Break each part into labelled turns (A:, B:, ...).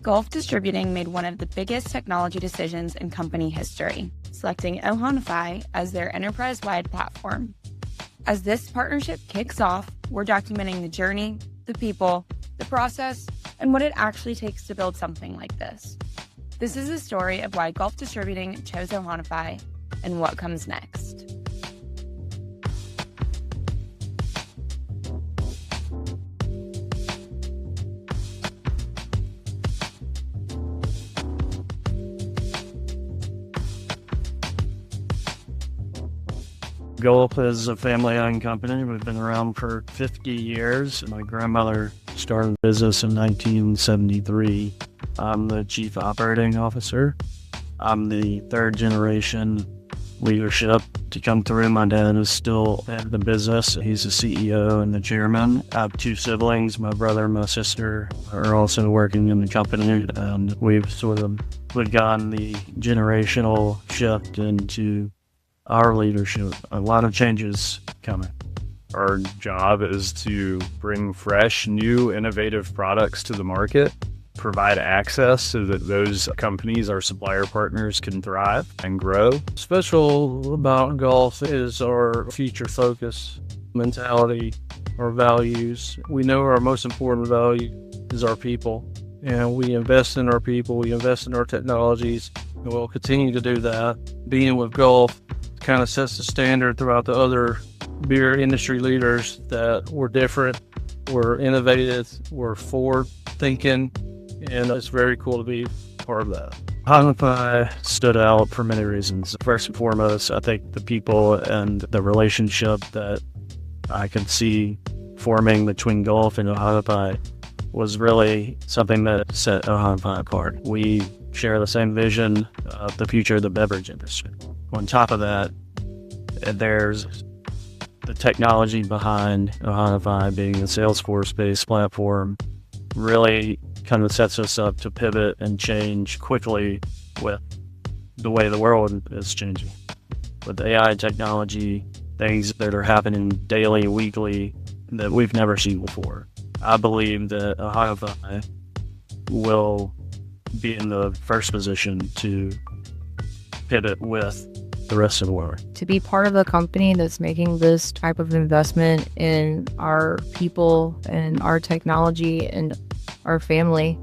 A: Gulf Distributing made one of the biggest technology decisions in company history, selecting Ohanafy as their enterprise-wide platform. As this partnership kicks off, we're documenting the journey, the people, the process, and what it actually takes to build something like this. This is the story of why Gulf Distributing chose Ohanafy and what comes next.
B: Gulf is a family-owned company. We've been around for 50 years. My grandmother started the business in 1973. I'm the chief operating officer. I'm the third generation leadership to come through. My dad is still at the business. He's the CEO and the chairman. I have two siblings. My brother and my sister are also working in the company, and we've sort of begun the generational shift into our leadership. A lot of changes coming.
C: Our job is to bring fresh, new, innovative products to the market, provide access so that those companies, our supplier partners, can thrive and grow.
B: Special about Gulf is our future focus, mentality, our values. We know our most important value is our people, and we invest in our people, we invest in our technologies, and we'll continue to do that. Being with Gulf kind of sets the standard throughout the other beer industry leaders that we're different, we're innovative, we're forward thinking, and it's very cool to be part of that. Heineken stood out for many reasons. First and foremost, I think the people and the relationship that I could see forming between Gulf and Ohanafy was really something that set Ohanafy apart. We share the same vision of the future of the beverage industry. On top of that, there's the technology behind Ohanafy being a Salesforce-based platform really kind of sets us up to pivot and change quickly with the way the world is changing. With AI technology, things that are happening daily, weekly, that we've never seen before. I believe that Ohanafy will be in the first position to pivot with the rest of the world.
D: To be part of a company that's making this type of investment in our people and our technology and our family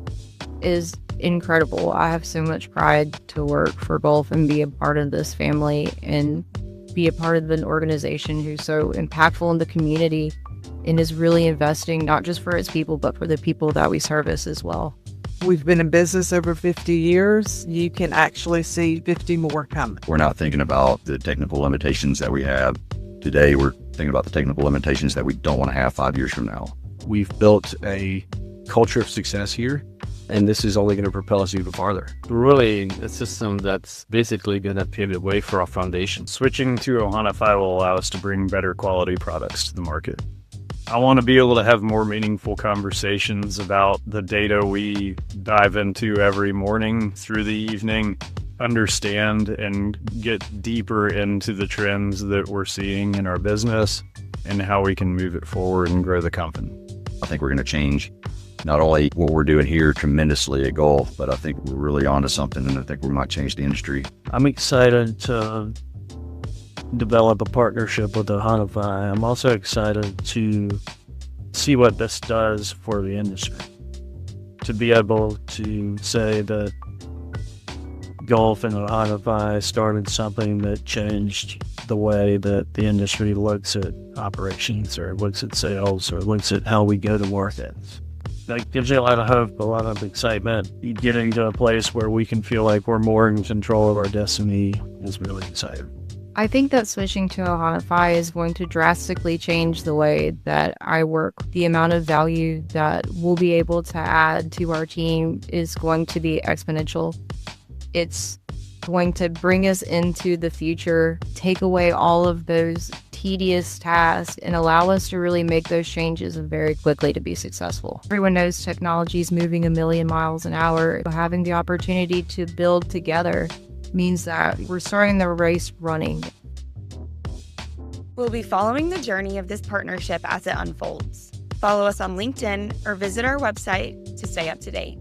D: is incredible. I have so much pride to work for Gulf and be a part of this family and be a part of an organization who's so impactful in the community and is really investing not just for its people, but for the people that we service as well.
E: We've been in business over 50 years. You can actually see 50 more coming.
F: We're not thinking about the technical limitations that we have today. We're thinking about the technical limitations that we don't want to have 5 years from now.
G: We've built a culture of success here, and this is only going to propel us even farther.
H: Really a system that's basically going to pave the way for our foundation.
C: Switching to Ohanafy will allow us to bring better quality products to the market. I want to be able to have more meaningful conversations about the data we dive into every morning through the evening, understand and get deeper into the trends that we're seeing in our business and how we can move it forward and grow the company.
F: I think we're going to change not only what we're doing here tremendously at Gulf, but I think we're really onto something, and I think we might change the industry.
B: I'm excited to develop a partnership with Ohanafy. I'm also excited to see what this does for the industry. To be able to say that Gulf and Ohanafy started something that changed the way that the industry looks at operations or looks at sales or looks at how we go to market. That gives you a lot of hope, a lot of excitement. Getting to a place where we can feel like we're more in control of our destiny is really exciting.
D: I think that switching to Ohanafy is going to drastically change the way that I work. The amount of value that we'll be able to add to our team is going to be exponential. It's going to bring us into the future, take away all of those tedious tasks, and allow us to really make those changes very quickly to be successful. Everyone knows technology is moving a million miles an hour. Having the opportunity to build together means that we're starting the race running.
A: We'll be following the journey of this partnership as it unfolds. Follow us on LinkedIn or visit our website to stay up to date.